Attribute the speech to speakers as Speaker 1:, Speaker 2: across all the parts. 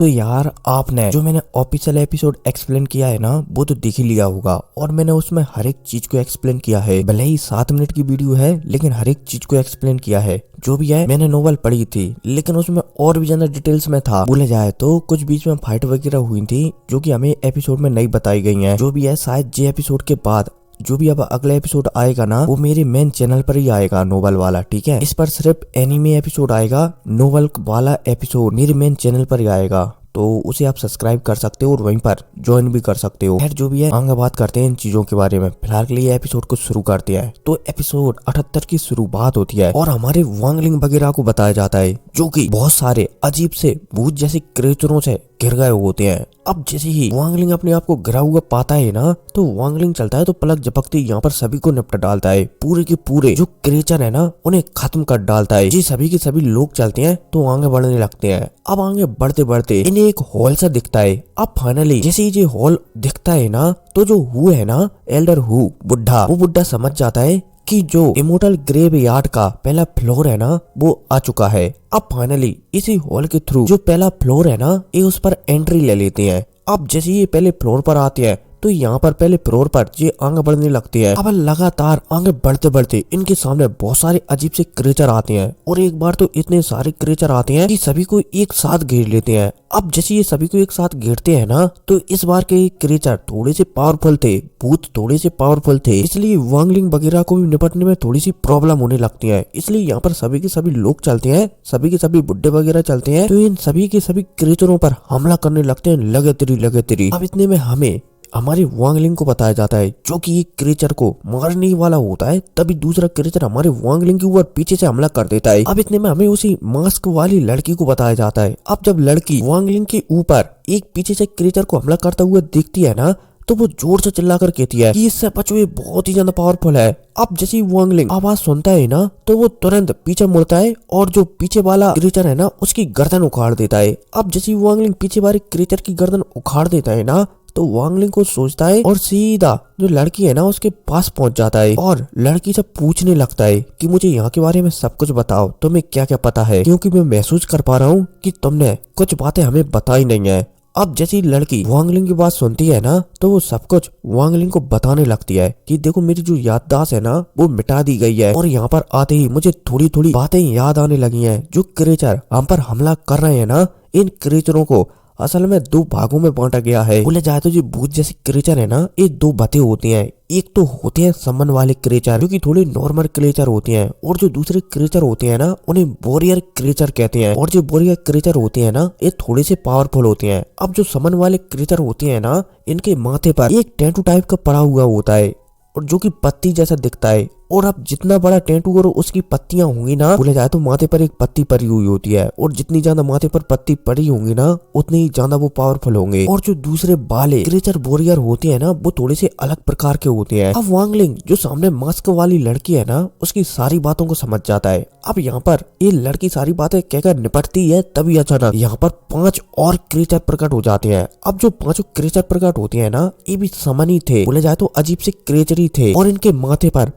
Speaker 1: तो यार आपने जो मैंने ऑफिशियल एपिसोड एक्सप्लेन किया है ना वो तो देख ही लिया होगा। और मैंने उसमें हर एक चीज को एक्सप्लेन किया है, भले ही 7 मिनट की वीडियो है लेकिन हर एक चीज को एक्सप्लेन किया है। जो भी है मैंने नोवेल पढ़ी थी लेकिन उसमें और भी ज्यादा डिटेल्स में था। बोला जाए तो कुछ बीच में फाइट वगैरह हुई थी जो कि हमें एपिसोड में नहीं बताई गई है। जो भी है शायद जे एपिसोड के बाद जो भी अब अगला एपिसोड आएगा ना वो मेरे मेन चैनल पर ही आएगा, नोवेल वाला। ठीक है, इस पर सिर्फ एनीमे एपिसोड आएगा, नोवेल वाला एपिसोड मेरे मेन चैनल पर ही आएगा। तो उसे आप सब्सक्राइब कर सकते हो और वहीं पर ज्वाइन भी कर सकते हो। खैर जो भी है आगे बात करते हैं इन चीजों के बारे में। फिलहाल के लिए एपिसोड को शुरू करते हैं। तो एपिसोड 78 की शुरुआत होती है और हमारे वांगलिंग वगैरह को बताया जाता है जो कि बहुत सारे अजीब से भूत जैसे क्रिएचरों से घिर गए होते हैं। अब जैसे ही वांगलिंग अपने आप को घिरा हुआ पाता है ना तो वांगलिंग चलता है तो पलक झपकते यहाँ पर सभी को निपटा डालता है। पूरे के पूरे जो क्रिएचर है ना उन्हें खत्म कर डालता है। जी सभी के सभी लोग चलते हैं तो आगे बढ़ने लगते हैं। अब आगे बढ़ते बढ़ते इन्हें एक हॉल सा दिखता है। अब फाइनली जैसे ही ये हॉल दिखता है ना तो जो हु है ना एल्डर हु बुढ़ा, वो बुढ़ा समझ जाता है कि जो इमोर्टल ग्रेव यार्ड का पहला फ्लोर है ना वो आ चुका है। अब फाइनली इसी हॉल के थ्रू जो पहला फ्लोर है ना ये उस पर एंट्री ले लेते हैं। अब जैसे ये पहले फ्लोर पर आते हैं तो यहाँ पर पहले फ्लोर पर ये आगे बढ़ने लगती है। अब लगातार आगे बढ़ते बढ़ते इनके सामने बहुत सारे अजीब से क्रिएचर आते हैं और एक बार तो इतने सारे क्रिएचर आते हैं कि सभी को एक साथ घेर लेते हैं। अब जैसे ये सभी को एक साथ घेरते हैं ना तो इस बार के क्रिएचर थोड़े से पावरफुल थे, भूत थोड़े से पावरफुल थे, इसलिए वांगलिंग वगैरह को भी निपटने में थोड़ी सी प्रॉब्लम होने लगती है। इसलिए यहाँ पर सभी के सभी लोग चलते हैं, सभी के सभी बुड्ढे वगैरह चलते हैं तो इन सभी के सभी क्रिएचरों पर हमला करने लगते हैं लगातार। अब इतने में हमें हमारे वांगलिंग को बताया जाता है जो कि एक क्रिएचर को मारने ही वाला होता है, तभी दूसरा क्रिएचर हमारे वांगलिंग के ऊपर पीछे से हमला कर देता है। अब इतने में हमें उसी मास्क वाली लड़की को बताया जाता है। अब जब लड़की वांगलिंग के ऊपर एक पीछे से क्रिएचर को हमला करता हुआ दिखती है ना तो वो जोर से चिल्लाकर कहती है कि इससे बचो, ये बहुत ही ज्यादा पावरफुल है। अब जैसे ही वांगलिंग आवाज सुनता है ना तो वो तुरंत पीछे मुड़ता है और जो पीछे वाला क्रिएचर है ना उसकी गर्दन उखाड़ देता है। अब जैसे ही वांगलिंग पीछे वाले क्रिएचर की गर्दन उखाड़ देता है ना तो वांगलिंग को सोचता है और सीधा जो लड़की है ना उसके पास पहुंच जाता है और लड़की से पूछने लगता है कि मुझे यहाँ के बारे में सब कुछ बताओ, तुम्हें क्या क्या पता है, क्योंकि मैं महसूस कर पा रहा हूँ कि तुमने कुछ बातें हमें बताई नहीं है। अब जैसी लड़की वांगलिंग की बात सुनती है ना तो वो सब कुछ वांगलिंग को बताने लगती है कि देखो मेरी जो याददाश्त है ना वो मिटा दी गई है और यहाँ पर आते ही मुझे थोड़ी थोड़ी बातें याद आने लगी हैं। जो क्रिएचर हम पर हमला कर रहे हैं ना इन क्रिएचरों को असल में 2 भागों में बांटा गया है। बोले जाए तो जो भूत जैसे क्रिएचर है ना ये 2 बातें होती हैं। एक तो होते हैं समन वाले क्रिएचर जो कि थोड़े नॉर्मल क्रिएचर होते हैं और जो दूसरे क्रिएचर होते हैं ना उन्हें वॉरियर क्रिएचर कहते हैं। और जो वॉरियर क्रिएचर होते हैं ना ये थोड़े से पावरफुल होते हैं। अब जो समन वाले क्रिएचर होते हैं ना इनके माथे पर एक टैटू टाइप का पड़ा हुआ होता है और जो कि पत्ती जैसा दिखता है। और अब जितना बड़ा टैटू और उसकी पत्तियां होंगी ना बोले जाए तो माथे पर एक पत्ती पड़ी हुई होती है और जितनी ज्यादा माथे पर पत्ती पड़ी होंगी ना उतनी ही ज्यादा वो पावरफुल होंगे। और जो दूसरे बाले क्रिएचर वॉरियर होते हैं ना वो थोड़े से अलग प्रकार के होते हैं। अब वांगलिंग जो सामने मास्क वाली लड़की है ना उसकी सारी बातों को समझ जाता है। अब यहाँ पर ये लड़की सारी बातें कहकर निपटती है तभी अचानक यहाँ पर 5 और क्रिएचर प्रकट हो जाते हैं। अब जो 5 क्रिएचर प्रकट होते हैं ना ये भी समन ही थे, बोले जाए तो अजीब से क्रिएचर ही थे और इनके माथे पर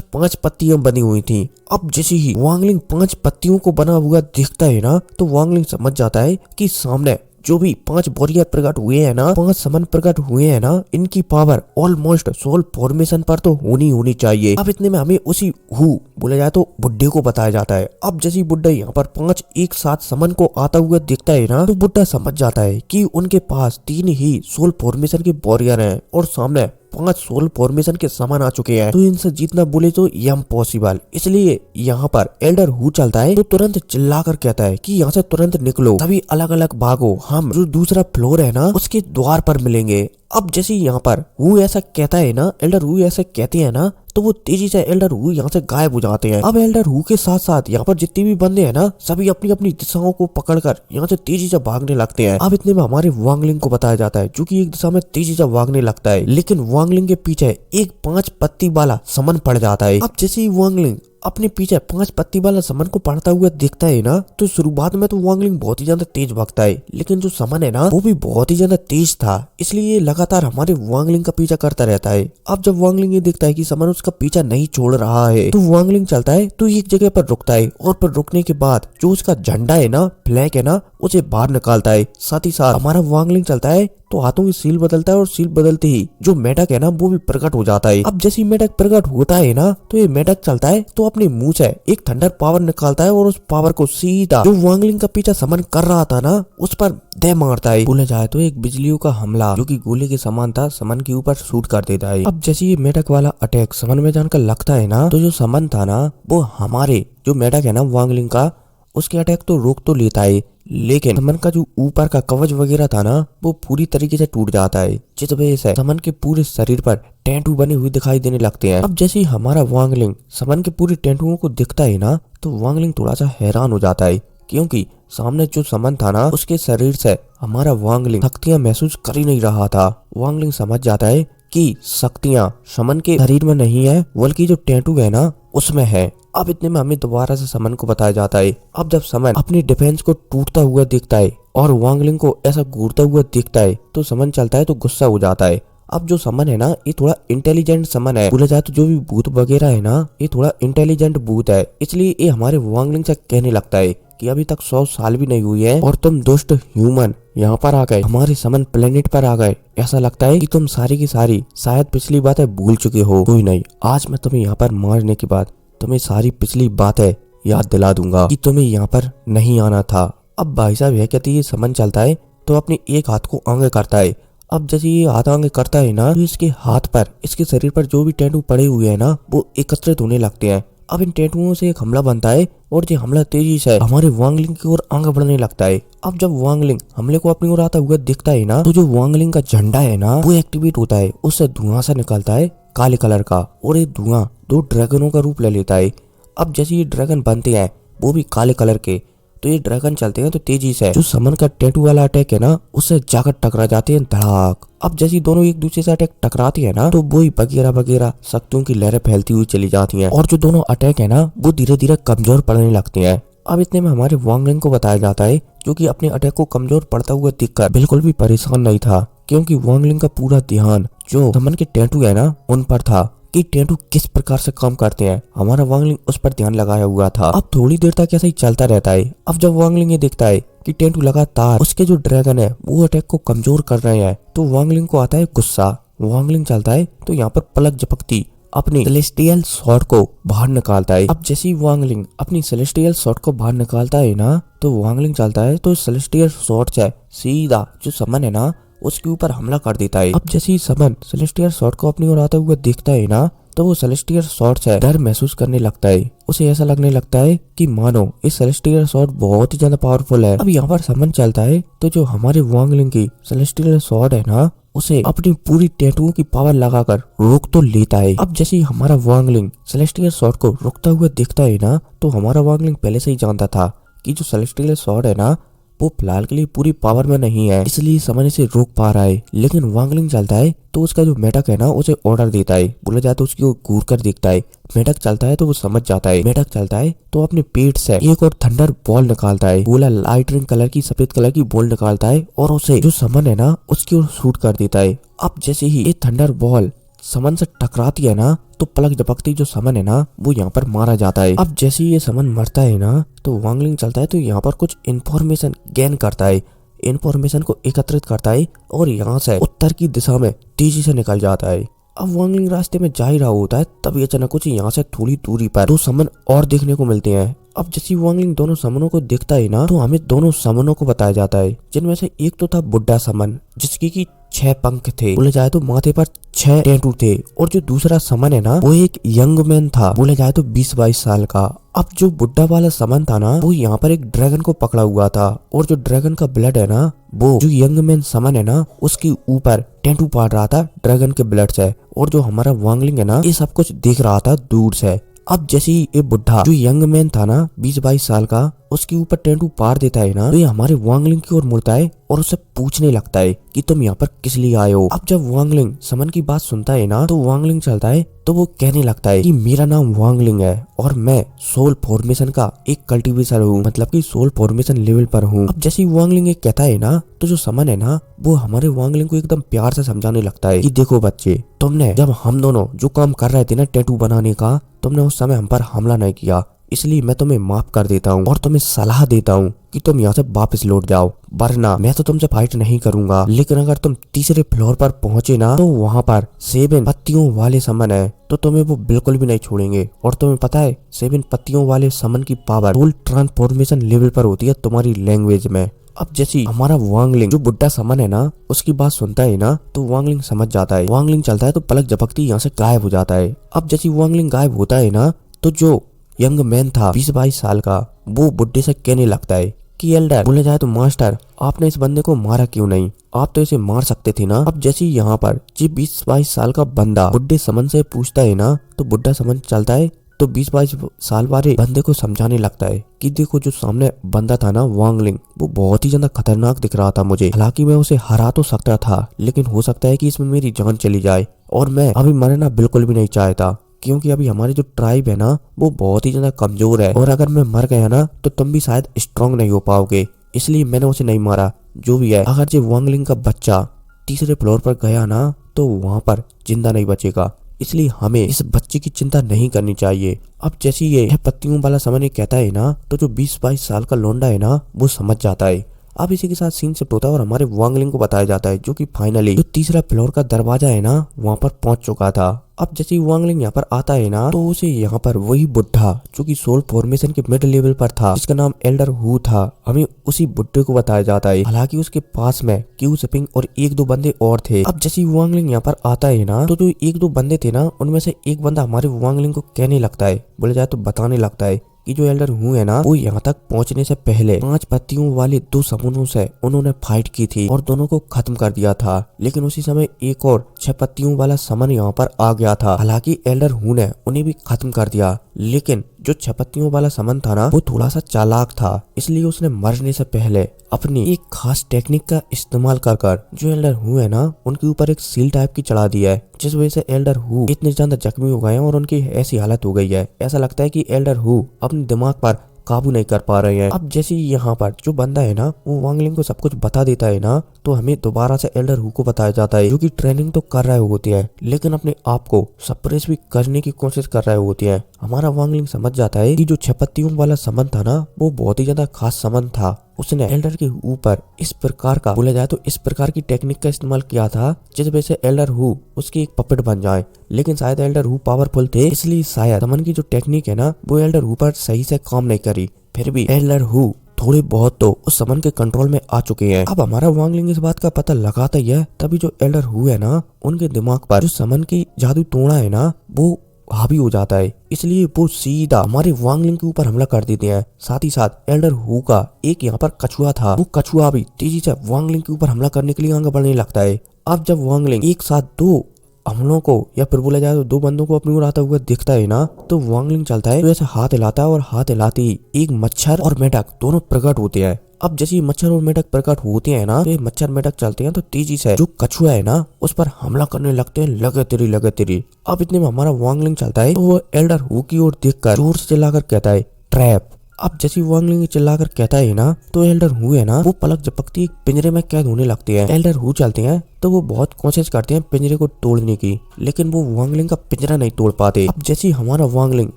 Speaker 1: 5 पत्तियां बनी हुई थी। अब जैसे ही वांगलिंग 5 पत्तियों को बना हुआ दिखता है ना तो वांगलिंग समझ जाता है कि सामने जो भी 5 वॉरियर प्रकट हुए हैं ना 5 समन प्रकट हुए हैं ना इनकी पावर ऑलमोस्ट सोल फॉर्मेशन पर तो होनी चाहिए। अब इतने में हमें उसी हु बोला जाए तो बुड्ढे को बताया जाता है। अब जैसे बुड्ढा यहाँ पर 5 एक साथ समन को आता हुआ दिखता है ना तो बुड्ढा समझ जाता है कि उनके पास 3 ही सोल फॉर्मेशन के वॉरियर हैं और सामने 5 सोल फॉर्मेशन के सामान आ चुके हैं तो इनसे जीतना बोले तो इम्पॉसिबल। इसलिए यहाँ पर एल्डर हु चलता है तो तुरंत चिल्लाकर कहता है कि यहाँ से तुरंत निकलो, सभी अलग अलग भागो, हम जो दूसरा फ्लोर है ना उसके द्वार पर मिलेंगे। अब जैसे यहाँ पर हु ऐसा कहता है ना एल्डर हु ऐसा कहते हैं ना तो वो तेजी से एल्डर हु यहाँ से गायब हो जाते हैं। अब एल्डर हु के साथ साथ यहाँ पर जितने भी बंदे हैं ना सभी अपनी अपनी दिशाओं को पकड़कर यहाँ से तेजी से भागने लगते हैं। अब इतने में हमारे वांगलिंग को बताया जाता है जो कि एक दिशा में तेजी से भागने लगता है लेकिन वांगलिंग के पीछे एक 5 पत्ती वाला समन पड़ जाता है। अब जैसे ही वांगलिंग अपने पीछे 5 पत्ती वाला समन को पड़ता हुआ देखता है ना, तो शुरुआत में तो वांगलिंग बहुत ही ज्यादा तेज भागता है, लेकिन जो समन है ना वो भी बहुत ही ज्यादा तेज था, इसलिए ये लगातार हमारे वांगलिंग का पीछा करता रहता है। अब जब वांगलिंग ये देखता है कि समन उसका पीछा नहीं छोड़ रहा है, तो वांगलिंग चलता है तो एक जगह पर रुकता है, और पर रुकने के बाद जो उसका झंडा है ना, फ्लैग है ना, उसे बाहर निकालता है। साथ ही साथ हमारा वांगलिंग चलता है तो हाथों की सील बदलता है, और सील बदलते ही जो मेढक है ना वो भी प्रकट हो जाता है। अब जैसे मेढक प्रकट होता है ना, तो ये मेढक चलता है तो अपने मुंह से एक थंडर पावर निकालता है, और उस पावर को सीधा जो वांगलिंग का पीछा समन कर रहा था ना उस पर दे मारता है। बोला जाए तो एक बिजलियों का हमला जो कि गोले के समान था समन के ऊपर शूट कर देता है। अब जैसे ये मेढक वाला अटैक समन में जानकर लगता है ना, तो जो समन था ना वो हमारे जो मेढक है ना वांगलिंग का, उसके अटैक तो रोक तो लेता है, लेकिन समन का जो ऊपर का कवच वगैरह था ना वो पूरी तरीके से टूट जाता है, जिस वजह से समन के पूरे शरीर पर टैटू बने हुए दिखाई देने लगते हैं। अब जैसे ही हमारा वांगलिंग समन के पूरे टैटुओं को दिखता है ना, तो वांगलिंग थोड़ा सा हैरान हो जाता है, क्योंकि सामने जो समन था ना उसके शरीर से हमारा वांगलिंग शक्तियां महसूस कर ही नहीं रहा था। वांगलिंग समझ जाता है कि शक्तियां समन के शरीर में नहीं है, बल्कि जो टैटू है ना उसमें है। अब इतने में हमें दोबारा से समन को बताया जाता है। अब जब समन अपनी डिफेंस को टूटता हुआ देखता है और वांगलिंग को ऐसा घूरता हुआ देखता है, तो समन चलता है तो गुस्सा हो जाता है। अब जो समन है ना ये थोड़ा इंटेलिजेंट समन है, बोला जाए तो जो भी भूत वगैरह है ना ये थोड़ा इंटेलिजेंट भूत है, इसलिए ये हमारे वांगलिंग से कहने लगता है कि अभी तक 100 साल भी नहीं हुई है और तुम दुष्ट ह्यूमन यहाँ पर आ गए, हमारे समन प्लेनेट पर आ गए। ऐसा लगता है कि तुम सारी की सारी शायद पिछली बातें भूल चुके हो। कोई नहीं, आज मैं तुम्हें यहाँ पर मारने के बाद तुम्हें सारी पिछली बातें याद दिला दूंगा कि तुम्हें यहाँ पर नहीं आना था। अब भाई साहब यह कहते ही समन चलता है तो अपने एक हाथ को आगे करता है। अब जैसे ये हाथ आगे करता है ना, तो इसके हाथ पर, इसके शरीर पर जो भी टैटू पड़े हुए हैं ना वो एकत्रित होने लगते हैं। अब इन टैटुओं से एक हमला बनता है, और ये हमला तेजी से हमारे वांगलिंग की ओर आगे बढ़ने लगता है। अब जब वांगलिंग हमले को अपनी ओर आता हुआ दिखता है ना, तो जो वांगलिंग का झंडा है ना वो एक्टिवेट होता है, उससे धुआं सा निकलता है काले कलर का, और ये धुआं 2 ड्रैगनों का रूप ले लेता है। अब जैसे ये ड्रैगन बनते हैं वो भी काले कलर के, तो ये ड्रैगन चलते हैं तो तेजी से जो समन का टैटू वाला अटैक है ना उससे जाकर टकरा जाते हैं धड़ाक। अब जैसे दोनों एक दूसरे से अटैक टकराती है ना, तो वही वगैरह वगैरह शक्तियों की लहरें फैलती हुई चली जाती हैं, और जो दोनों अटैक है ना वो धीरे धीरे कमजोर पड़ने लगते हैं। अब इतने में हमारे वांगलिंग को बताया जाता है, जो कि अपने अटैक को कमजोर पड़ता हुआ देखकर बिल्कुल भी परेशान नहीं था, क्योंकि वांगलिंग का पूरा ध्यान जो समन के टैटू है ना उन पर था कि टैटू किस प्रकार से काम करते हैं। हमारा वांगलिंग उस पर ध्यान लगाया हुआ था। अब थोड़ी देर तक ऐसा ही चलता रहता है। अब जब वांगलिंग ये देखता है कि टैटू लगातार उसके जो ड्रैगन है वो अटैक को कमजोर कर रहे हैं, तो वांगलिंग को आता है गुस्सा। वांगलिंग चलता है तो यहाँ पर पलक झपकती अपनी सेलेस्टियल शॉट को बाहर निकालता है। अब जैसे ही वांगलिंग अपनी सेलेस्टियल शॉट को बाहर निकालता है ना, तो वांगलिंग चलता है तो सेलेस्टियल शॉट से सीधा जो समन है ना उसके ऊपर हमला कर देता है। अब जैसे ही समन सेलेस्टियल शॉट को अपनी ओर आता हुआ देखता है ना, तो वो सेलेस्टियल शॉट से डर महसूस करने लगता है। उसे ऐसा लगने लगता है कि मानो इस सेलेस्टियल शॉट बहुत ही ज्यादा पावरफुल है। अब यहाँ पर समन चलता है तो जो हमारे वांगलिंग की सेलेस्टियल शॉट है ना उसे अपनी पूरी टैटुओं की पावर लगाकर रोक तो लेता है। अब जैसे ही हमारा वांगलिंग सेलेस्टियल शॉट को रोकता हुआ देखता है ना, तो हमारा वांगलिंग पहले से ही जानता था कि जो सेलेस्टियल शॉट है ना वो फिलहाल के लिए पूरी पावर में नहीं है, इसलिए समन इसे रोक पा रहा है। लेकिन वांगलिंग चलता है तो उसका जो मेढक है ना उसे ऑर्डर देता है, बोला जाए तो उसकी ओर घूर कर देखता है। मेढक चलता है तो वो समझ जाता है। मेढक चलता है तो अपने पेट से एक और थंडर बॉल निकालता है, गोला लाइट रिंग कलर की सफेद कलर की बॉल निकालता है, और उसे जो समन है ना उसकी ओर शूट कर देता है। अब जैसे ही ये थंडर बॉल समन से टकराती है ना, तो पलक झपकती जो समन है ना वो यहाँ पर मारा जाता है। अब जैसे ही ये समन मरता है ना, तो वांगलिंग चलता है तो यहाँ पर कुछ इन्फॉर्मेशन गेन करता है, इन्फॉर्मेशन को एकत्रित करता है, और यहाँ से उत्तर की दिशा में तेजी से निकल जाता है। अब वांगलिंग रास्ते में जा ही रहा होता है, तभी अचानक कुछ यहाँ से थोड़ी दूरी पर 2 समन और देखने को मिलते हैं। अब जैसे वांगलिंग दोनों समनों को देखता है ना, तो हमें दोनों समनों को बताया जाता है, जिनमें से एक तो था बुड्ढा समन जिसकी की 6 पंख थे, बोले जाए तो माथे पर 6 टैटू थे, और जो दूसरा समन है ना वो एक यंग मैन था, बोले जाए तो 20-22 साल का। अब जो बुड्ढा वाला समन था ना वो यहाँ पर एक ड्रैगन को पकड़ा हुआ था, और जो ड्रैगन का ब्लड है ना वो जो यंग मैन समन है ना उसके ऊपर टैटू पाड़ रहा था ड्रैगन के ब्लड से, और जो हमारा वांगलिंग है ना ये सब कुछ देख रहा था दूर से। अब जैसे ही ये बुढ़ा जो यंग मैन था ना 20-22 साल का, उसके ऊपर टैटू पार देता है ना, तो ये हमारे वांगलिंग की ओर मुड़ता है और उससे पूछने लगता है कि तुम यहाँ पर किस लिए आए हो। अब जब वांगलिंग समन की बात सुनता है ना, तो वांगलिंग चलता है तो वो कहने लगता है कि मेरा नाम वांगलिंग है और मैं सोल फॉर्मेशन का एक कल्टीवेटर हूँ, मतलब कि सोल फॉर्मेशन लेवल पर हूँ। अब जैसे वांगलिंग एक कहता है ना, तो जो समन है ना, वो हमारे वांगलिंग को एकदम प्यार से समझाने लगता है कि देखो बच्चे, तुमने जब हम दोनों जो काम कर रहे थे ना टैटू बनाने का, तुमने उस समय हम पर हमला नहीं किया, इसलिए मैं तुम्हें माफ कर देता हूँ और तुम्हें सलाह देता हूँ कि तुम यहाँ से वापस लौट जाओ, वरना मैं तो तुमसे फाइट नहीं करूंगा। लेकिन अगर तुम तीसरे फ्लोर पर पहुंचे ना, तो वहाँ पर 7 पत्तियों वाले समन है, तो तुम्हें वो बिल्कुल भी नहीं छोड़ेंगे। और तुम्हें पता है 7 पत्तियों वाले समन की पावर सोल ट्रांसफॉर्मेशन लेवल पर होती है तुम्हारी लैंग्वेज में। अब जैसे हमारा वांगलिंग जो बुड्ढा समन है ना, उसकी बात सुनता है ना, तो वांगलिंग समझ जाता है। वांगलिंग चलता है तो पलक झपकती यहाँ से गायब हो जाता है। अब जैसे वांगलिंग गायब होता है ना, तो जो यंग मैन था 20-22 साल का, वो बुड्ढे से कहने लगता है कि एल्डर, बोले जाए तो मास्टर, आपने इस बंदे को मारा क्यों नहीं? आप तो इसे मार सकते थे ना। अब जैसे यहाँ पर जी 20-22 साल का बंदा बुड्ढे समन से पूछता है ना, तो बुड्ढा समन चलता है तो 20-22 साल वाले बंदे को समझाने लगता है कि देखो, जो सामने बंदा था ना वांगलिंग, वो बहुत ही ज्यादा खतरनाक दिख रहा था मुझे। हालांकि मैं उसे हरा तो सकता था, लेकिन हो सकता है कि इसमें मेरी जान चली जाए, और मैं अभी मरना बिल्कुल भी नहीं चाहता, क्योंकि अभी हमारी जो ट्राइब है ना, वो बहुत ही ज्यादा कमजोर है, और अगर मैं मर गया ना, तो तुम भी शायद स्ट्रांग नहीं हो पाओगे, इसलिए मैंने उसे नहीं मारा। जो भी है, अगर जो वांगलिंग का बच्चा तीसरे फ्लोर पर गया ना, तो वहां पर जिंदा नहीं बचेगा, इसलिए हमें इस बच्चे की चिंता नहीं करनी चाहिए। अब जैसे ये पत्तियों वाला समय कहता है ना, तो जो 20-22 साल का लोंडा है ना, वो समझ जाता है। अब इसी के साथ सीन शिफ्ट होता है और हमारे वांगलिंग को बताया जाता है, जो कि फाइनली जो तीसरा फ्लोर का दरवाजा है ना, वहाँ पर पहुंच चुका था। अब जैसे वांगलिंग यहाँ पर आता है ना, तो उसे यहाँ पर वही बुड्ढा जो कि सोल फॉर्मेशन के मिड लेवल पर था, जिसका नाम एल्डर हु था, हमें उसी बुड्ढे को बताया जाता है। हालांकि उसके पास में क्यू सिपिंग और 1-2 बंदे और थे। अब जैसे वांगलिंग यहाँ पर आता है ना, तो जो 1-2 बंदे थे ना, उनमें से एक बंदा हमारे वांगलिंग को कहने लगता है, बोले जाए तो बताने लगता है कि जो एल्डर हु है ना, वो यहाँ तक पहुँचने से पहले 5 पत्तियों वाले 2 समूहों से उन्होंने फाइट की थी और दोनों को खत्म कर दिया था। लेकिन उसी समय एक और 6 पत्तियों वाला समन यहाँ पर आ गया था। हालांकि एल्डर हु ने उन्हें भी खत्म कर दिया, लेकिन जो 6 पत्तियों वाला समन था ना, वो थोड़ा सा चालाक था, इसलिए उसने मरने से पहले अपनी एक खास टेक्निक का इस्तेमाल कर जो एल्डर हु है ना, उनके ऊपर एक सील टाइप की चढ़ा दिया है, जिस वजह से एल्डर हु इतने ज्यादा जख्मी हो गए हैं और उनकी ऐसी हालत हो गई है, ऐसा लगता है कि एल्डर हु अपने दिमाग पर काबू नहीं कर पा रहे हैं। अब जैसे यहाँ पर जो बंदा है ना, वो वांगलिंग को सब कुछ बता देता है ना, तो हमें दोबारा से एल्डर हु को बताया जाता है, जो कि ट्रेनिंग तो कर रहे होते हैं, लेकिन अपने आप को सप्रेस भी करने की कोशिश कर रहे होते हैं। हमारा वांगलिंग समझ जाता है कि जो 6 पत्तियों वाला समन था ना, वो बहुत ही ज्यादा खास समन था। उसने एल्डर के ऊपर इस प्रकार का, बोला जाए तो इस प्रकार की टेक्निक का इस्तेमाल किया था, जिस वजह से एल्डर हु उसकी एक पपेट बन जाए। लेकिन शायद एल्डर हु पावरफुल थे, इसलिए शायद समन की जो टेक्निक है ना, वो एल्डर हु पर सही से काम नहीं करी। फिर भी एल्डर हु थोड़े बहुत तो उस समन के कंट्रोल में आ चुके हैं। अब हमारा वांगलिंग इस बात का पता लगाता ही है, तभी जो एल्डर हु है ना, उनके दिमाग पर जो समन की जादू टोना है ना, वो हावी हो जाता है, इसलिए वो सीधा हमारे वांगलिंग के ऊपर हमला कर देते हैं। साथ ही साथ एल्डर हु का एक यहाँ पर कछुआ था, वो कछुआ भी तेजी से वांगलिंग के ऊपर हमला करने के लिए आगे बढ़ने लगता है। अब जब वांगलिंग एक साथ 2 हमलों को, या फिर बोला जाए तो 2 बंदों को अपनी ओर आता हुआ दिखता है ना, तो वांगलिंग चलता है तो ऐसे हाथ हिलाता है, और हाथ हिलाते ही एक मच्छर और मेढक दोनों प्रकट होते हैं। अब जैसे मच्छर और मेढक प्रकट होते हैं ना, तो ये मच्छर मेढक चलते हैं तो तेजी से जो कछुआ है ना, उस पर हमला करने लगते हैं, लगे तेरी। अब इतने में हमारा वांगलिंग चलता है, तो वो एल्डर हु की ओर देखकर जोर से चिल्लाकर कहता है, ट्रैप। अब जैसे वांगलिंग चिल्लाकर कहता है ना, तो एल्डर हु है ना, वो पलक झपकती एक पिंजरे में कैद होने लगते हैं। एल्डर हु चलते हैं तो वो बहुत कोशिश करते हैं पिंजरे को तोड़ने की, लेकिन वो वांगलिंग का पिंजरा नहीं तोड़ पाते। अब जैसे हमारा वांगलिंग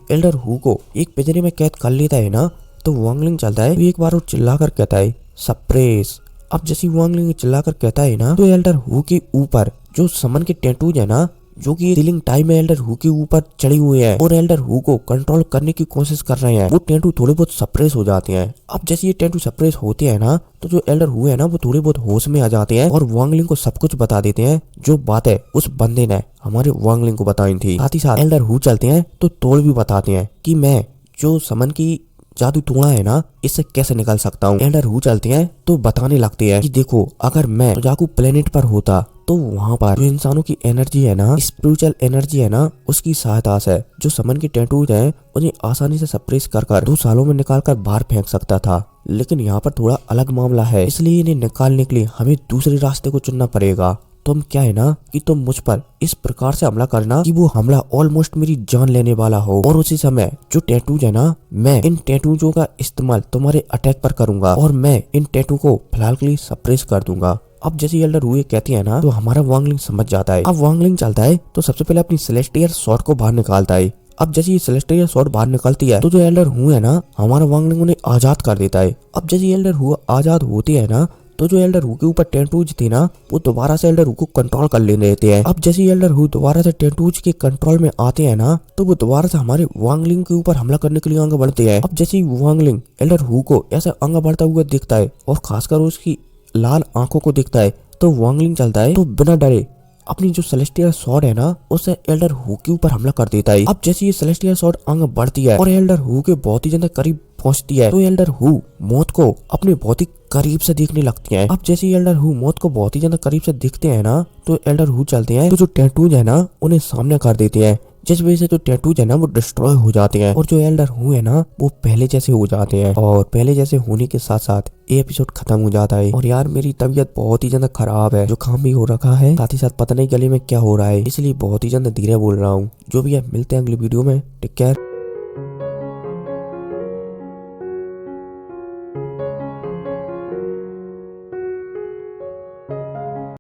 Speaker 1: एल्डर हु को एक पिंजरे में कैद कर लेता है ना, तो वांगलिंग चलता है तो एक बार वो चिल्लाकर कहता है, सप्रेस। अब जैसे वांगलिंग चिल्लाकर कहता है ना, तो एल्डर हु के ऊपर जो समन के टैटूज है ना, जो कि सीलिंग टाइम में एल्डर हु के ऊपर चढ़ी हुई है और एल्डर हु को कंट्रोल करने की कोशिश कर रहे हैं, वो टैटू थोड़े बहुत सप्रेस हो जाते हैं। अब जैसे ये टैटू सप्रेस होते हैं ना, तो जो एल्डर हु है ना, वो थोड़े बहुत होश में आ जाते हैं और वांगलिंग को सब कुछ बता देते हैं, जो बातें उस बंदे ने हमारे वांगलिंग को बताई थी। साथ ही साथ एल्डर हु चलते हैं तो तोड़ भी बताते हैं कि मैं जो समन की जादू टोना है ना, इससे कैसे निकल सकता हूँ। एल्डर हु चलते हैं तो बताने लगते हैं कि देखो, अगर मैं जाकू प्लेनेट पर होता तो वहाँ पर जो इंसानों की एनर्जी है ना, स्पिरिचुअल एनर्जी है ना, उसकी सहायता से जो समन के टैटूज हैं उन्हें आसानी से सप्रेस कर 2 सालों में निकाल कर बाहर फेंक सकता था। लेकिन यहाँ पर थोड़ा अलग मामला है, इसलिए इन्हें निकालने के लिए हमें दूसरे रास्ते को चुनना पड़ेगा। तुम क्या है ना कि तुम मुझ पर इस प्रकार से हमला करना कि वो हमला ऑलमोस्ट मेरी जान लेने वाला हो, और उसी समय जो टैटूज है ना, मैं इन टैटूजों का इस्तेमाल तुम्हारे अटैक पर करूंगा और मैं इन टैटू को फिलहाल के लिए सप्रेस कर दूंगा। अब जैसे एल्डर हुए कहती है ना, तो हमारा वांगलिंग समझ जाता है। अब वांगलिंग चलता है तो सबसे पहले अपनी सेलेस्टियल स्वॉर्ड को बाहर निकालता है। अब जैसे ये सेलेस्टियल स्वॉर्ड बाहर निकलती है तो जो एल्डर हुए है ना, हमारा वांगलिंग उन्हें आजाद कर देता है। अब जैसे एल्डर हुआ आजाद होती है ना, तो जो एल्डर हु के ऊपर टैटूज थे ना, वो दोबारा से एल्डर हु को कंट्रोल कर लेने देते हैं। अब जैसे एल्डर हु दोबारा से टैटूज के कंट्रोल में आते हैं ना, तो वो दोबारा से हमारे वांगलिंग के ऊपर हमला करने के लिए आगे बढ़ते हैं। अब जैसे वांगलिंग एल्डर हु को ऐसा आगे बढ़ता हुआ दिखता है और खासकर उसकी लाल आंखों को दिखता है, तो वांगलिंग चलता है तो बिना डरे अपनी जो सेलेस्टियल स्वॉर्ड है ना, उससे एल्डर हु के ऊपर हमला कर देता है। अब जैसे ये सेलेस्टियल स्वॉर्ड आगे बढ़ती है और एल्डर हु के बहुत ही ज्यादा करीब पहुंचती है, तो एल्डर हु मौत को अपने बहुत ही करीब से देखने लगती हैं। अब जैसे एल्डर हु मौत को बहुत ही ज्यादा करीब से दिखते हैं ना, तो एल्डर हु चलते हैं तो जो टैटूज है ना, उन्हें सामने कर देते हैं, जिस वजह से जो टैटूज है ना वो डिस्ट्रॉय हो जाते हैं और जो एल्डर हु है ना वो पहले जैसे हो जाते हैं। और पहले जैसे होने के साथ साथ ये एपिसोड खत्म हो जाता है। और यार मेरी तबीयत बहुत ही ज्यादा खराब है, जुकाम भी हो रखा है, साथ ही साथ पता नहीं गले में क्या हो रहा है, इसलिए बहुत ही ज्यादा धीरे बोल रहा हूँ। जो भी है, मिलते हैं अगली वीडियो में। Take care.